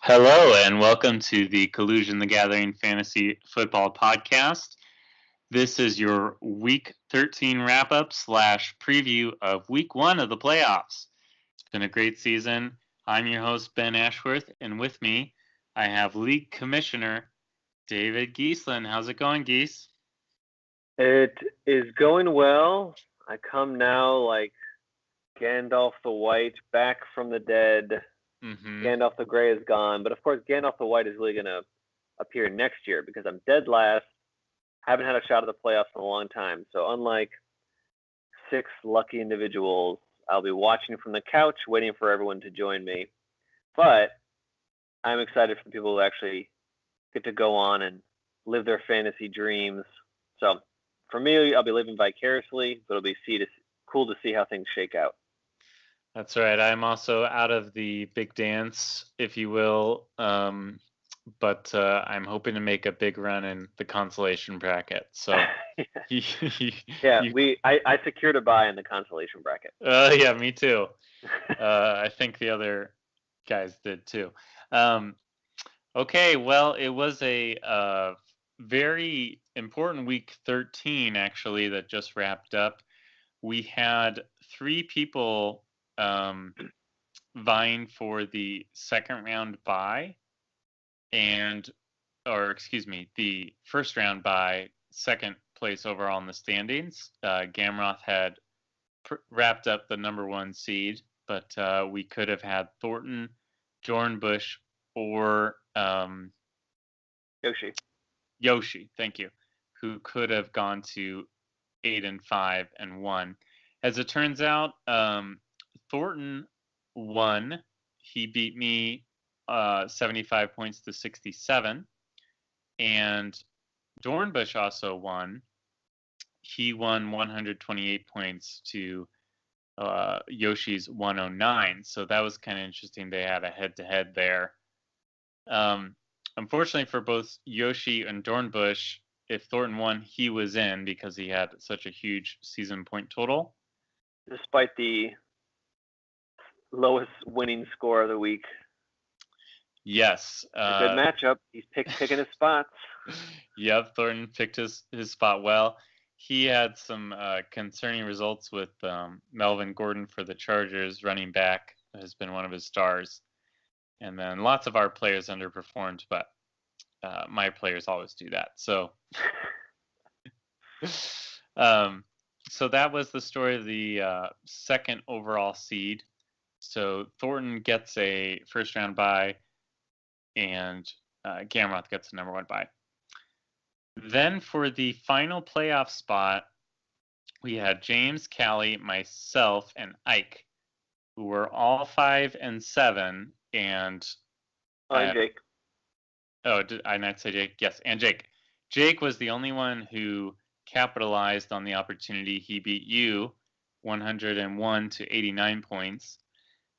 Hello, and welcome to the Collusion the Gathering Fantasy Football Podcast. This is your Week 13 wrap-up / preview of Week 1 of the playoffs. It's been a great season. I'm your host, Ben Ashworth, and with me, I have League Commissioner David Geeslin. How's it going, Geese? It is going well. I come now like Gandalf the White, back from the dead. Gandalf the Grey is gone, but of course Gandalf the White is really going to appear next year because I'm dead last. Haven't had a shot at the playoffs in a long time. So unlike 6 lucky individuals, I'll be watching from the couch, waiting for everyone to join me. But I'm excited for the people who actually get to go on and live their fantasy dreams. So for me, I'll be living vicariously, but it'll be cool to see how things shake out. That's right. I'm also out of the big dance, if you will, but I'm hoping to make a big run in the consolation bracket. So, I secured a bye in the consolation bracket. Yeah, me too. I think the other guys did too. Okay, well, it was a very important week 13 actually that just wrapped up. We had 3 people vying for the second round bye the first round bye, second place overall in the standings. Gamroth had wrapped up the number 1 seed, but we could have had Thornton, Dornbush, or Yoshi, thank you, who could have gone to 8-5 and 1. As it turns out, Thornton won. He beat me 75 points to 67. And Dornbush also won. He won 128 points to Yoshi's 109. So that was kind of interesting. They had a head-to-head there. Unfortunately for both Yoshi and Dornbush, if Thornton won, he was in because he had such a huge season point total. Despite the lowest winning score of the week. Yes. A good matchup. He's picking his spots. Yep, Thornton picked his spot well. He had some concerning results with Melvin Gordon for the Chargers. Running back has been one of his stars. And then lots of our players underperformed, but my players always do that. So, so that was the story of the second overall seed. So Thornton gets a first round bye, and Gamroth gets the number 1 bye. Then for the final playoff spot, we had James, Callie, myself, and Ike, who were all 5-7, and Jake. Oh, did I not say Jake? Yes, and Jake. Jake was the only one who capitalized on the opportunity. He beat you 101 to 89 points.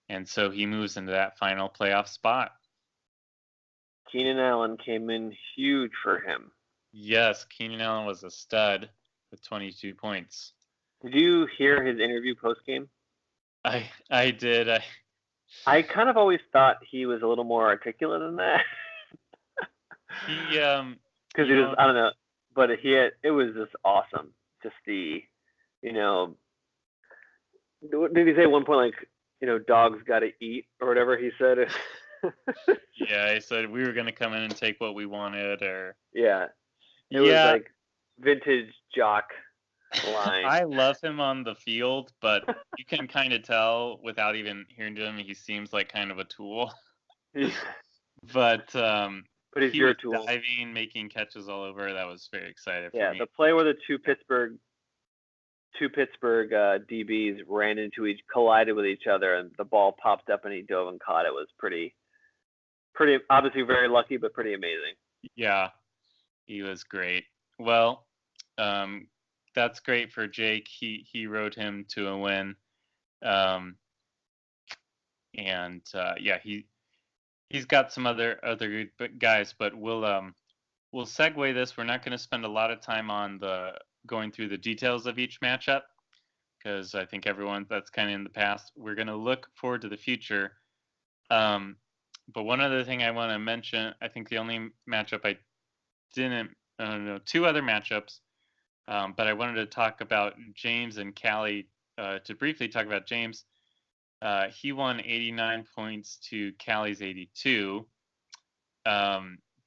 And so he moves into that final playoff spot. Keenan Allen came in huge for him. Yes, Keenan Allen was a stud with 22 points. Did you hear his interview post-game? I did. I kind of always thought he was a little more articulate than that. Because he was, I don't know, but it was just awesome. Just the, did he say at one point, like, dogs got to eat or whatever he said? Yeah, he said we were going to come in and take what we wanted, or... Yeah. It was like vintage jock line. I love him on the field, but you can kind of tell without even hearing him, he seems like kind of a tool. But he's he your was tool. Diving, making catches all over. That was very exciting for me. Yeah, the play where the two Pittsburgh DBs collided with each other, and the ball popped up and he dove and caught it was pretty obviously very lucky, but pretty amazing. Yeah, he was great. Well, that's great for Jake. He rode him to a win. He's got some other good guys, but we'll segue this. We're not going to spend a lot of time on going through the details of each matchup because I think everyone that's kind of in the past. We're going to look forward to the future. But one other thing I want to mention, I think the only matchup I didn't, two other matchups, but I wanted to talk about James and Callie. To briefly talk about James, he won 89 points to Callie's 82.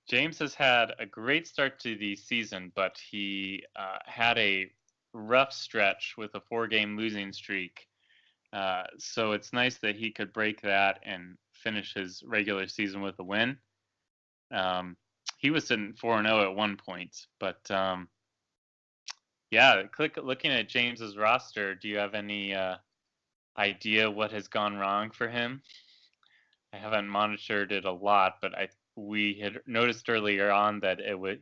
James has had a great start to the season, but he had a rough stretch with a 4-game losing streak. So it's nice that he could break that and finish his regular season with a win. He was sitting 4-0 at one point, but yeah, looking at James's roster, do you have any idea what has gone wrong for him? I haven't monitored it a lot, but we had noticed earlier on that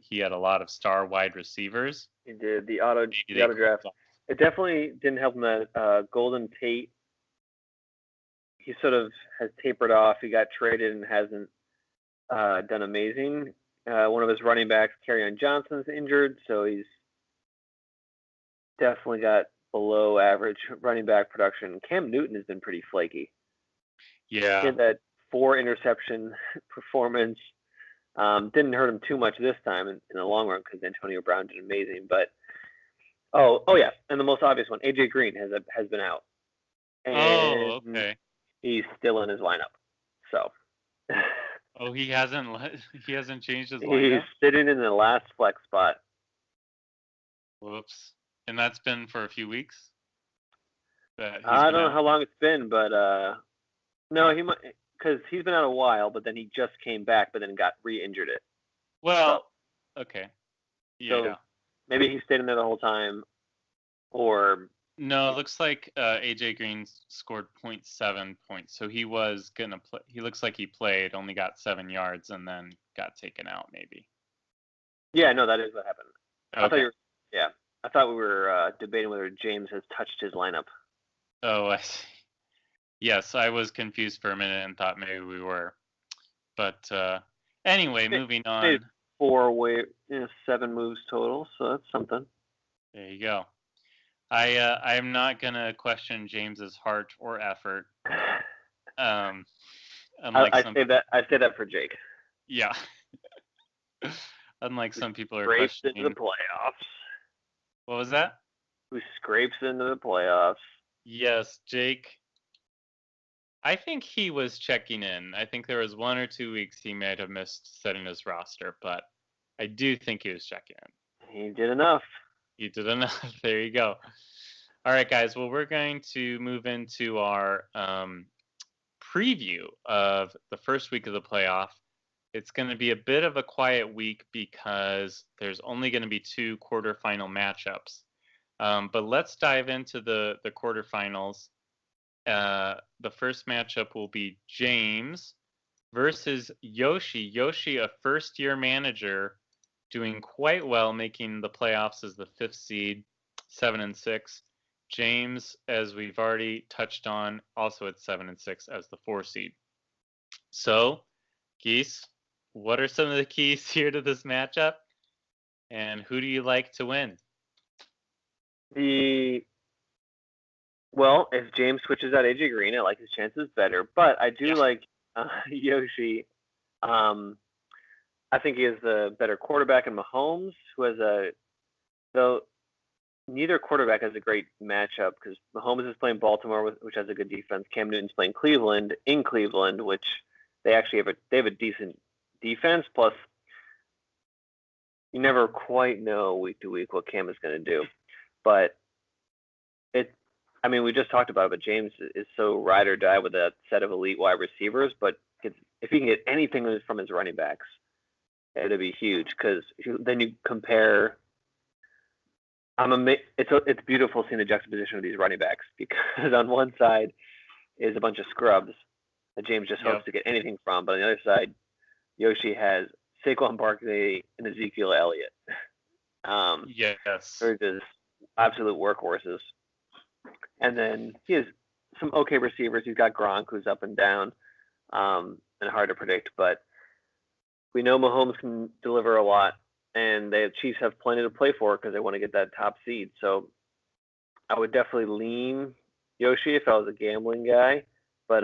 he had a lot of star wide receivers. He did the auto draft. It definitely didn't help him that Golden Tate. He sort of has tapered off. He got traded and hasn't done amazing. One of his running backs, Kerryon Johnson's injured, so he's definitely got below average running back production. Cam Newton has been pretty flaky. Yeah. He had that 4 interception performance. Didn't hurt him too much this time in the long run because Antonio Brown did amazing. But oh yeah, and the most obvious one, AJ Green has been out. And okay. He's still in his lineup. So. Oh, he hasn't changed his lineup? He's sitting in the last flex spot. Whoops. And that's been for a few weeks? I don't know how long it's been, but no, he might, because he's been out a while, but then he just came back, but then got re-injured it. Well, so, okay. Yeah. So maybe he stayed in there the whole time, or... No, it looks like AJ Green scored 0.7 points, so he was going to play. He looks like he played, only got 7 yards, and then got taken out, maybe. Yeah, no, that is what happened. Okay. I thought we were debating whether James has touched his lineup. Oh, I see. Yes, I was confused for a minute and thought maybe we were. But anyway, moving on. 7 moves total, so that's something. There you go. I'm not gonna question James's heart or effort. I say that for Jake. Yeah. Unlike some people are scrapes questioning. Into the playoffs. What was that? Who scrapes into the playoffs? Yes, Jake. I think he was checking in. I think there was 1 or 2 weeks he might have missed setting his roster, but I do think he was checking in. He did enough. You did enough. There you go. All right, guys. Well, we're going to move into our preview of the first week of the playoff. It's going to be a bit of a quiet week because there's only going to be 2 quarterfinal matchups. But let's dive into the quarterfinals. The first matchup will be James versus Yoshi. Yoshi, a first-year manager, doing quite well, making the playoffs as the 5th seed, 7-6. James, as we've already touched on, also at 7-6 as the 4 seed. So, Geese, what are some of the keys here to this matchup? And who do you like to win? Well, if James switches out AJ Green, I like his chances better. But I do like Yoshi. I think he is the better quarterback in Mahomes, who has though neither quarterback has a great matchup because Mahomes is playing Baltimore, which has a good defense. Cam Newton's playing Cleveland, which they actually have a decent defense. Plus, you never quite know week to week what Cam is going to do. But we just talked about it, but James is so ride or die with that set of elite wide receivers. But if he can get anything from his running backs, it'll be huge because then you compare. It's beautiful seeing the juxtaposition of these running backs because on one side is a bunch of scrubs that James just hopes to get anything from, but on the other side, Yoshi has Saquon Barkley and Ezekiel Elliott. Yes. They're just absolute workhorses. And then he has some okay receivers. He's got Gronk, who's up and down, and hard to predict. But we know Mahomes can deliver a lot, and the Chiefs have plenty to play for because they want to get that top seed. So I would definitely lean Yoshi if I was a gambling guy. But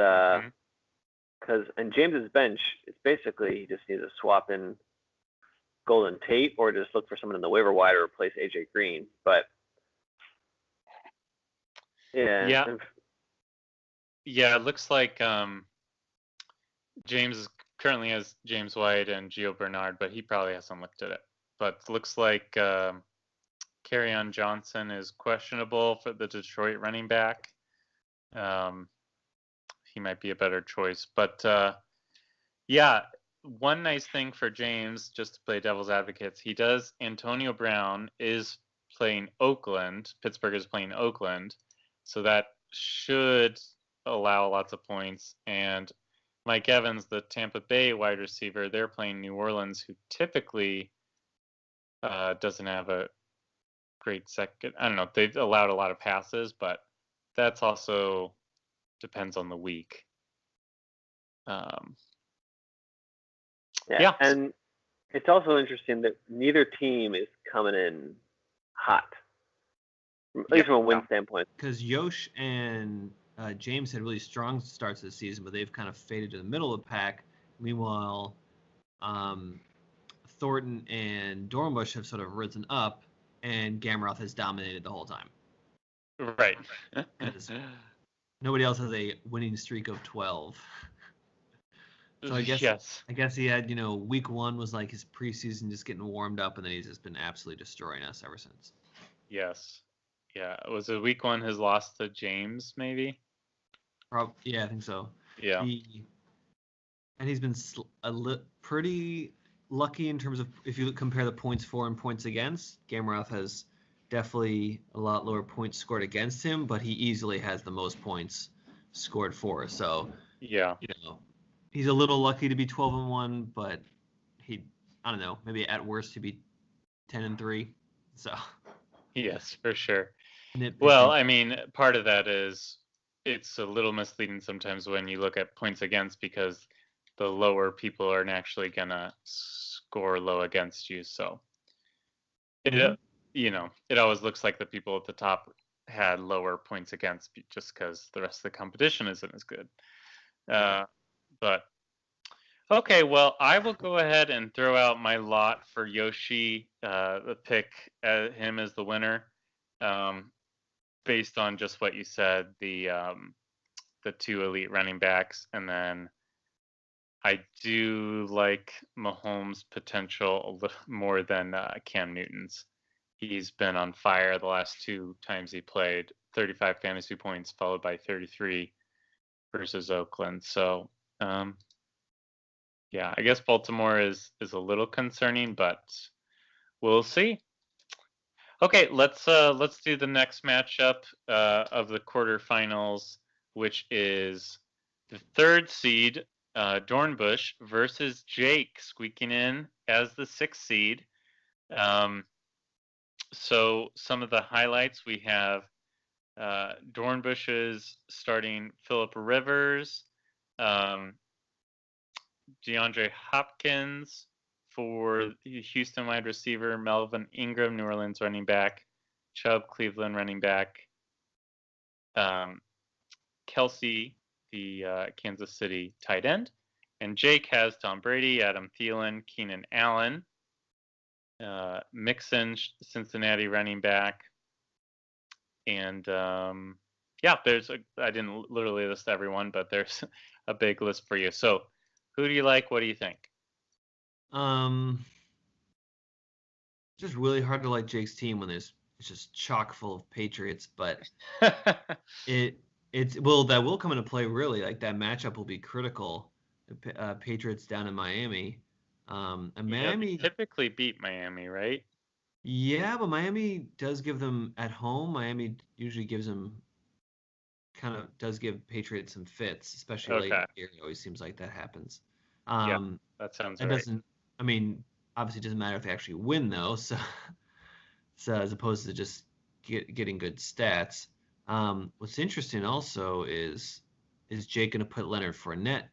Because in James's bench, it's basically he just needs to swap in Golden Tate or just look for someone in the waiver wire to replace AJ Green. But yeah, it looks like James currently has James White and Gio Bernard, but he probably hasn't looked at it. But it looks like Kerryon Johnson is questionable for the Detroit running back. He might be a better choice. But one nice thing for James, just to play devil's advocate, Antonio Brown is playing Oakland. Pittsburgh is playing Oakland. So that should allow lots of points. And Mike Evans, the Tampa Bay wide receiver, they're playing New Orleans, who typically doesn't have a great second. I don't know. They've allowed a lot of passes, but that's also depends on the week. Yeah, and it's also interesting that neither team is coming in hot, at least from a win standpoint. Because Yosh and James had really strong starts this season, but they've kind of faded to the middle of the pack. Meanwhile, Thornton and Dornbush have sort of risen up, and Gamroth has dominated the whole time. Right. Nobody else has a winning streak of 12. So I guess he had, week 1 was like his preseason, just getting warmed up, and then he's just been absolutely destroying us ever since. Yes. Yeah. Was it week 1 his loss to James, maybe? Yeah, I think so. Yeah. He's been pretty lucky in terms of, if you compare the points for and points against, Gamroth has definitely a lot lower points scored against him, but he easily has the most points scored for. So, yeah. He's a little lucky to be 12-1, but I don't know, maybe at worst he'd be 10-3. So. Yes, for sure. Well, I mean, part of that is it's a little misleading sometimes when you look at points against, because the lower people are actually gonna score low against you. So it always looks like the people at the top had lower points against just because the rest of the competition isn't as good. But okay, well, I will go ahead and throw out my lot for Yoshi, the pick him as the winner, based on just what you said, the 2 elite running backs, and then I do like Mahomes' potential a little more than Cam Newton's. He's been on fire the last 2 times he played, 35 fantasy points followed by 33 versus Oakland. So. I guess Baltimore is a little concerning, but we'll see. Okay, let's do the next matchup of the quarterfinals, which is the 3rd seed Dornbush versus Jake, squeaking in as the 6th seed. So some of the highlights, we have Dornbush's starting Phillip Rivers. DeAndre Hopkins for the Houston wide receiver, Melvin Ingram, New Orleans running back, Chubb, Cleveland running back, Kelsey, the Kansas City tight end, and Jake has Tom Brady, Adam Thielen, Keenan Allen, Mixon, Cincinnati running back, and I didn't literally list everyone, but there's a big list for you. So who do you like? What do you think? Just really hard to like Jake's team when it's just chock full of Patriots, but that will come into play really. Like that matchup will be critical. Patriots down in Miami. And Miami typically beat Miami, right? Yeah, but Miami does give them at home. Miami usually does give Patriots some fits, especially late in the year. It always seems like that happens. That sounds right. Obviously it doesn't matter if they actually win though. So as opposed to just getting good stats. What's interesting also is Jake going to put Leonard Fournette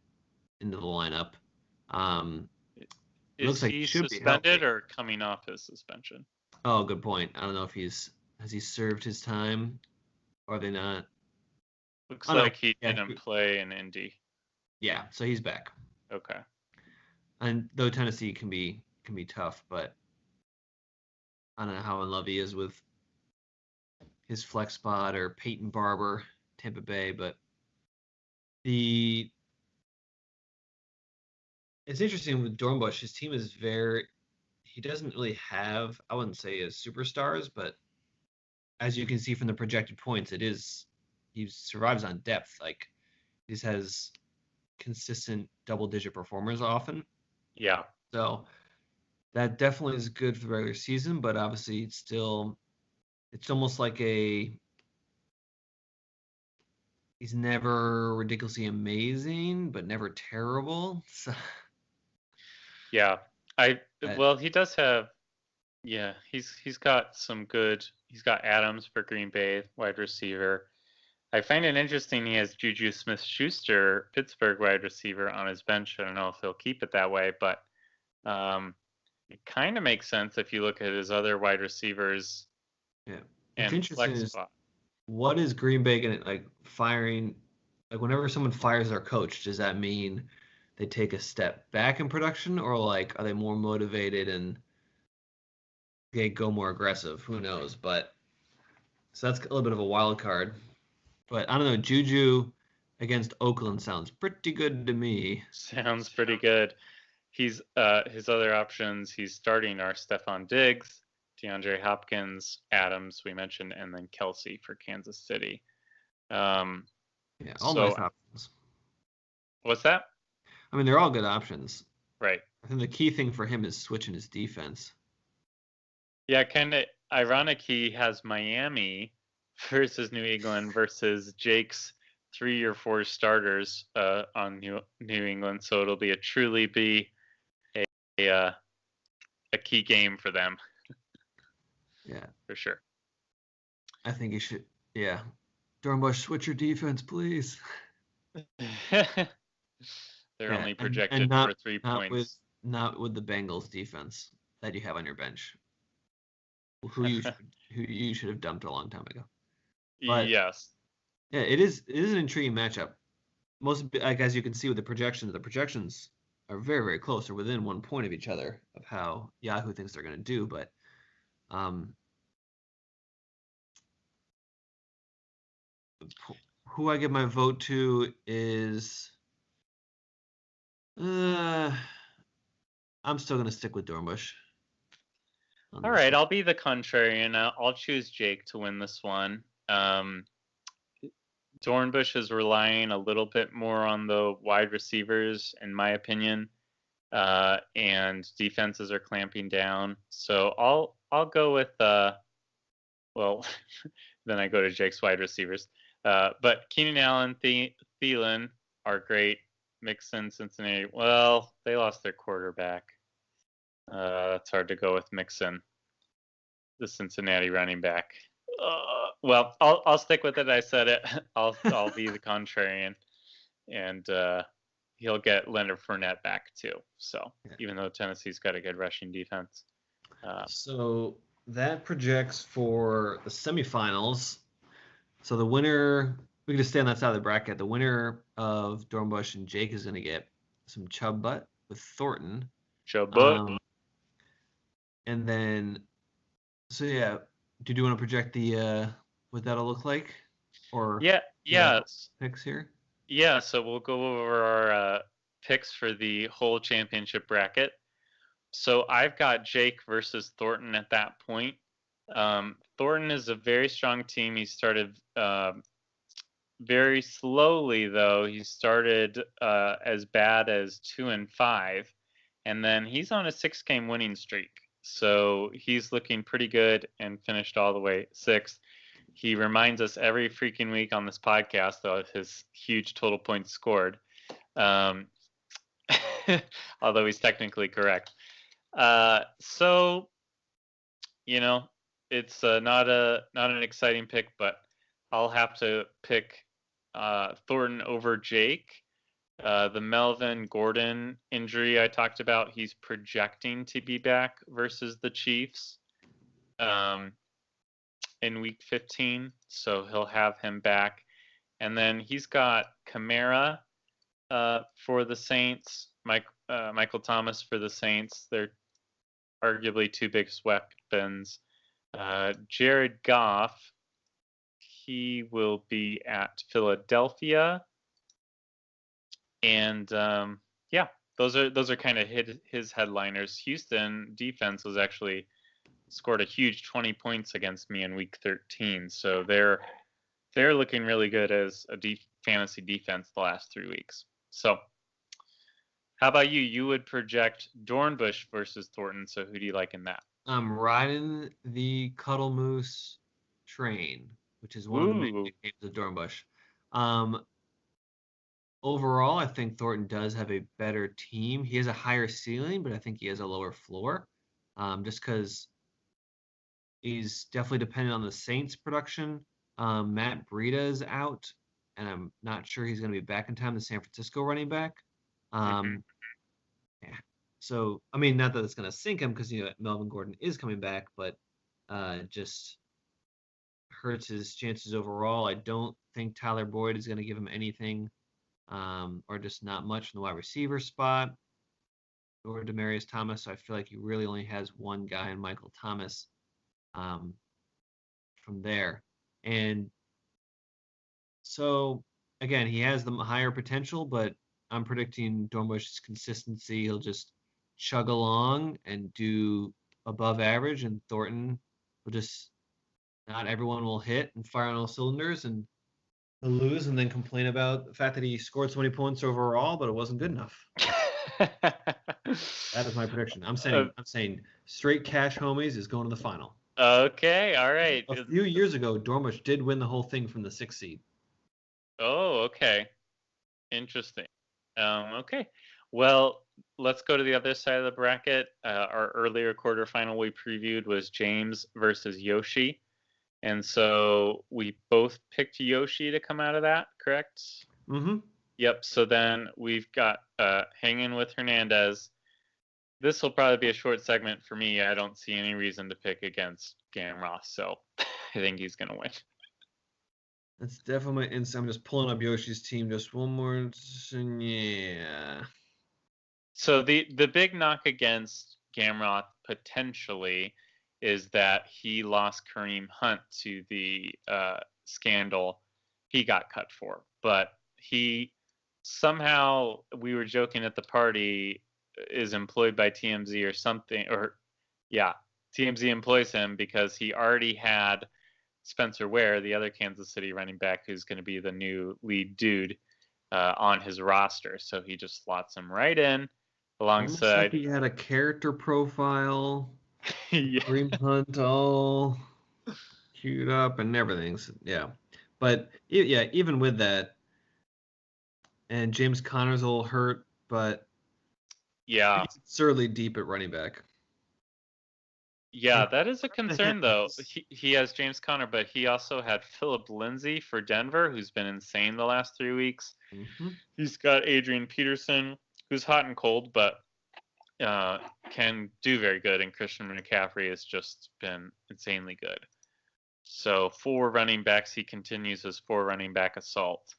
into the lineup? Is he suspended or coming off his suspension? Oh, good point. I don't know if has he served his time or are they not? Looks like he didn't play in Indy. Yeah, so he's back. Okay. And though Tennessee can be tough, but I don't know how in love he is with his flex spot or Peyton Barber, Tampa Bay, but it's interesting with Dornbush. His team is he doesn't really have, I wouldn't say as superstars, but as you can see from the projected points, he survives on depth. Like he has consistent double-digit performers often. Yeah. So that definitely is good for the regular season, but obviously it's almost like he's never ridiculously amazing, but never terrible. So, yeah. He does have, yeah, he's got he's got Adams for Green Bay, wide receiver. I find it interesting he has Juju Smith-Schuster, Pittsburgh wide receiver, on his bench. I don't know if he'll keep it that way, but it kind of makes sense if you look at his other wide receivers. Yeah. What's And interesting flex is spot. what is Green Bay gonna like firing? Like whenever someone fires their coach, does that mean they take a step back in production, or like are they more motivated and they go more aggressive? Who knows? But so that's a little bit of a wild card. But I don't know. Juju against Oakland sounds pretty good to me. Sounds pretty good. He's his other options. He's starting are Stephon Diggs, DeAndre Hopkins, Adams we mentioned, and then Kelsey for Kansas City. Yeah, all So nice options. what's that? I mean, they're all good options. Right. I think the key thing for him is switching his defense. Yeah, kind of ironic. He has Miami versus New England versus Jake's 3 or 4 starters on New England. So it'll truly be a key game for them. Yeah, for sure. I think he should. Yeah, Dornbush, switch your defense, please. They're only projected for 3 points. Not with the Bengals defense that you have on your bench, who you should have dumped a long time ago. But, yes. Yeah, it is an intriguing matchup. Most like as you can see with the projections are very, very close. They're within 1 point of each other of how Yahoo thinks they're going to do. But who I give my vote to is I'm still going to stick with Dornbush. All right, I'll be the contrarian. I'll choose Jake to win this one. Dornbush is relying a little bit more on the wide receivers, in my opinion, and defenses are clamping down. So I'll go with well, then I go to Jake's wide receivers. But Keenan Allen, Thielen are great. Mixon, Cincinnati. Well, they lost their quarterback. It's hard to go with Mixon, the Cincinnati running back. Well, I'll stick with it. I said it. I'll be the contrarian, and he'll get Leonard Fournette back too. So even though Tennessee's got a good rushing defense, so that projects for the semifinals. So the winner, we can just stay on that side of the bracket. The winner of Dornbush and Jake is going to get some Chubb Butt with Thornton. Chubb Butt. And then, so yeah, do you want to project the what that'll look like? Or yeah, picks here. Yeah, so we'll go over our picks for the whole championship bracket. So I've got Jake versus Thornton at that point. Thornton is a very strong team. He started very slowly, though. He started as bad as 2-5, and then he's on a 6-game winning streak. So he's looking pretty good and finished all the way 6th. He reminds us every freaking week on this podcast, though, of his huge total points scored. Although he's technically correct. So, it's not an exciting pick, but I'll have to pick Thornton over Jake. The Melvin Gordon injury I talked about, he's projecting to be back versus the Chiefs in week 15, so he'll have him back. And then he's got Kamara for the Saints. Michael Thomas for the Saints. They're arguably two biggest weapons. Jared Goff, he will be at Philadelphia. And yeah, those are kind of his headliners. Houston defense was actually scored a huge 20 points against me in week 13, so they're looking really good as a fantasy defense the last 3 weeks. So how about you? You would project Dornbush versus Thornton, so who do you like in that? I'm riding the Cuddle Moose train, which is one of the main games of Dornbush. Overall, I think Thornton does have a better team. He has a higher ceiling, but I think he has a lower floor, just because he's definitely dependent on the Saints' production. Matt Breida is out, and I'm not sure he's going to be back in time. The San Francisco running back. Yeah. So, I mean, not that it's going to sink him because Melvin Gordon is coming back, but just hurts his chances overall. I don't think Tyler Boyd is going to give him anything, or just not much in the wide receiver spot, or Demaryius Thomas. So I feel like he really only has one guy in Michael Thomas from there. And so, again, he has the higher potential, but I'm predicting Dornbush's consistency. He'll just chug along and do above average, and Thornton will just not everyone will hit and fire on all cylinders, and he'll lose and then complain about the fact that he scored so many points overall, but it wasn't good enough. That is my prediction. I'm saying straight cash homies is going to the final. Okay, all right. A few years ago, Dornbush did win the whole thing from the 6th seed. Oh, okay. Interesting. Okay. Well, let's go to the other side of the bracket. Our earlier quarterfinal we previewed was James versus Yoshi. And so we both picked Yoshi to come out of that, correct? Mm-hmm. Yep. So then we've got Hanging with Hernandez. This will probably be a short segment for me. I don't see any reason to pick against Gamroth, so I think he's going to win. That's definitely my instinct. I'm just pulling up Yoshi's team just one more. Yeah. So the big knock against Gamroth potentially is that he lost Kareem Hunt to the scandal he got cut for. But he somehow, we were joking at the party, is employed by TMZ or something, or yeah, TMZ employs him because he already had Spencer Ware, the other Kansas City running back, who's going to be the new lead dude on his roster. So he just slots him right in alongside. Almost like he had a character profile. Yeah. Kareem Hunt all queued up and everything. So, yeah. But yeah, even with that, and James Conner's a little hurt, but yeah, he's absurdly deep at running back. Yeah, that is a concern, though. He has James Conner, but he also had Philip Lindsay for Denver, who's been insane the last 3 weeks. Mm-hmm. He's got Adrian Peterson, who's hot and cold, but can do very good, and Christian McCaffrey has just been insanely good. So 4 running backs, he continues his 4 running back assault.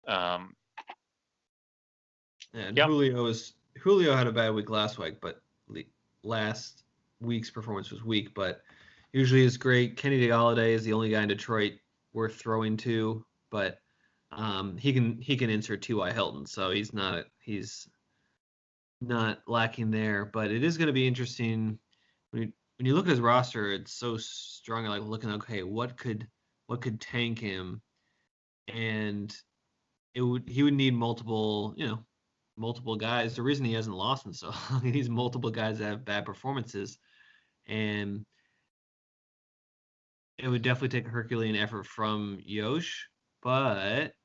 And Julio had a bad week last week, but last week's performance was weak, but usually is great. Kenny Golladay is the only guy in Detroit worth throwing to, but he can insert T.Y. Hilton, so he's not lacking there. But it is going to be interesting when you look at his roster. It's so strong. Like looking, okay, what could tank him, and he would need multiple guys. The reason he hasn't lost in so long, he needs multiple guys that have bad performances. And it would definitely take a Herculean effort from Yosh, but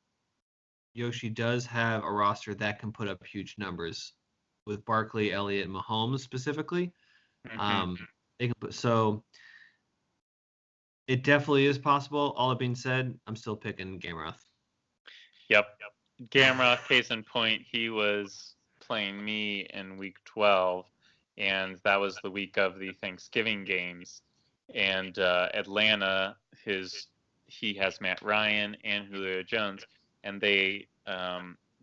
Yoshi does have a roster that can put up huge numbers with Barkley, Elliott, and Mahomes specifically. Mm-hmm. They can so it definitely is possible. All that being said, I'm still picking Gamroth. Yep. Gamroth, case in point, he was playing me in week 12. And that was the week of the Thanksgiving games. And Atlanta, he has Matt Ryan and Julio Jones, and they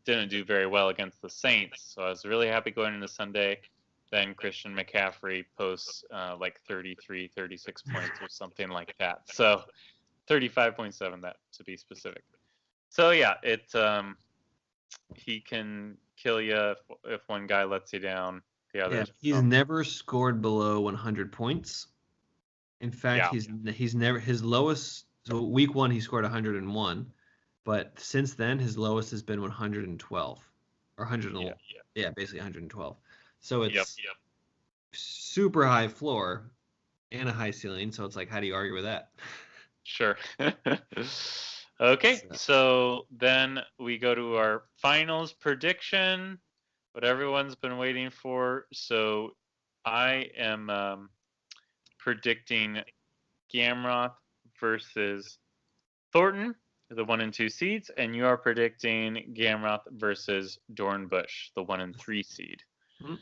didn't do very well against the Saints, so I was really happy going into Sunday. Then Christian McCaffrey posts like 33, 36 points or something like that. So 35.7, that to be specific. So yeah, he can kill you if one guy lets you down. The others. Yeah, he's never scored below 100 points. In fact, he's never his lowest. So week 1 he scored 101, but since then his lowest has been 112 or 111. Yeah, basically 112. So it's super high floor and a high ceiling. So it's like, how do you argue with that? Sure. Okay, so then we go to our finals prediction, what everyone's been waiting for. So I am predicting Gamroth versus Thornton, the 1 and 2 seeds, and you are predicting Gamroth versus Dornbush, the 1 and 3 seed. Mm-hmm.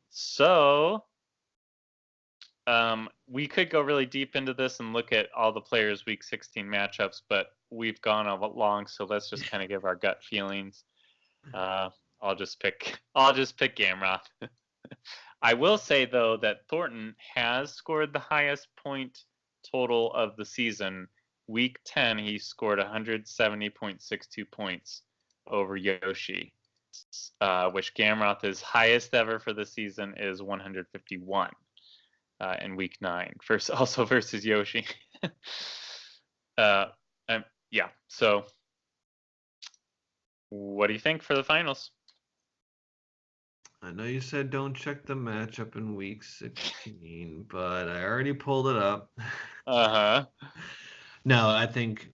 So we could go really deep into this and look at all the players' Week 16 matchups, but we've gone a lot long, so let's just kind of give our gut feelings. I'll just pick Gamroth. I will say though that Thornton has scored the highest point total of the season. Week 10, he scored 170.62 points over Yoshi, which Gamroth's highest ever for the season is 151 in Week 9, also versus Yoshi. Yeah, so what do you think for the finals? I know you said don't check the matchup in Week 16, but I already pulled it up. Uh-huh. No, I think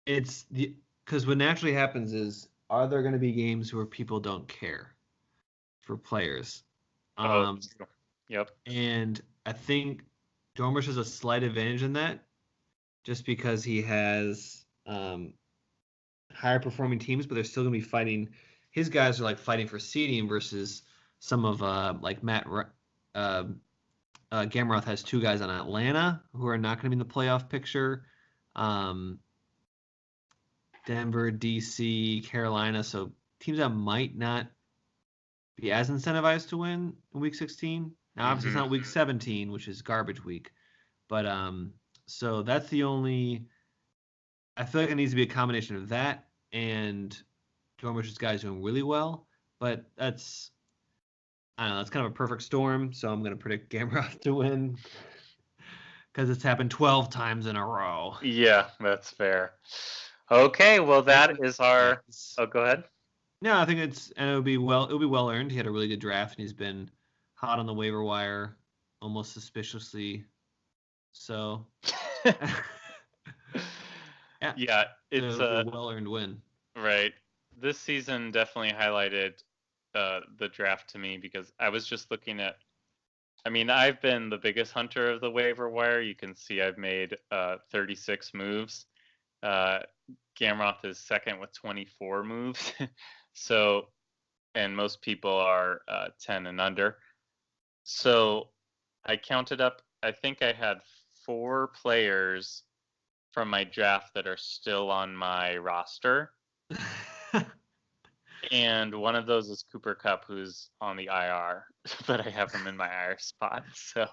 it's because what naturally happens is, are there going to be games where people don't care for players? Yep. And I think Dormish has a slight advantage in that, just because he has higher performing teams, but they're still going to be fighting. His guys are like fighting for seeding versus some of like Matt. Gamroth has 2 guys on Atlanta who are not going to be in the playoff picture. Denver, DC, Carolina, so teams that might not be as incentivized to win in Week 16. Now, obviously, it's not Week 17, which is garbage week, but so that's the only. I feel like it needs to be a combination of that and Dormish's guys doing really well, but that's, I don't know, it's kind of a perfect storm, so I'm going to predict Gamroth to win because it's happened 12 times in a row. Yeah, that's fair. Okay, well that is our. Oh, go ahead. No, I think it'll be well earned. He had a really good draft, and he's been hot on the waiver wire, almost suspiciously. So, yeah, it's a well earned win. Right. This season definitely highlighted the draft to me because I was just looking at. I mean, I've been the biggest hunter of the waiver wire. You can see I've made 36 moves. Gamroth is second with 24 moves. So, and most people are 10 and under. So I counted up, I think I had 4 players from my draft that are still on my roster. And one of those is Cooper Kupp, who's on the IR, but I have him in my IR spot. So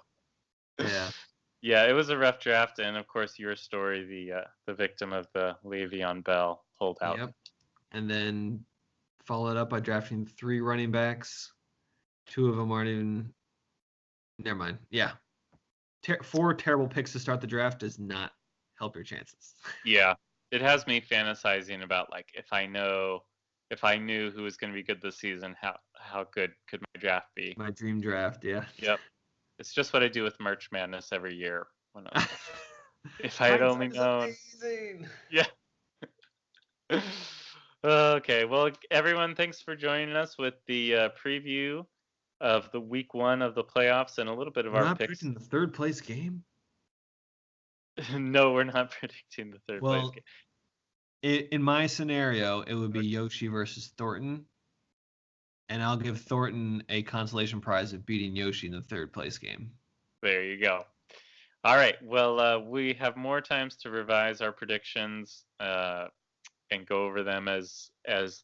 yeah, it was a rough draft, and of course your story, the victim of the Le'Veon Bell holdout. Yep. And then followed up by drafting 3 running backs. 2 of them aren't even. Never mind. Yeah, 4 terrible picks to start the draft does not help your chances. Yeah, it has me fantasizing about like if I knew who was going to be good this season, how good could my draft be? My dream draft, yeah. Yep. It's just what I do with March Madness every year. If I had only known. Amazing. Yeah. Okay. Well, everyone, thanks for joining us with the preview of the Week 1 of the playoffs and a little bit of our picks. Not predicting the 3rd place game? No, we're not predicting the 3rd place game. In my scenario, it would be Yoshi versus Thornton, and I'll give Thornton a consolation prize of beating Yoshi in the 3rd place game. There you go. All right. Well, we have more times to revise our predictions and go over them as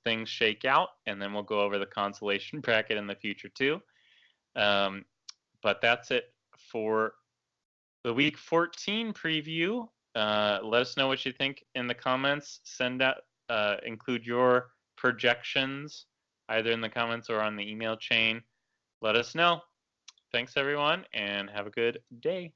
things shake out, and then we'll go over the consolation bracket in the future too. But that's it for the Week 14 preview. Let us know what you think in the comments. Send out, include your projections either in the comments or on the email chain. Let us know. Thanks everyone, and have a good day.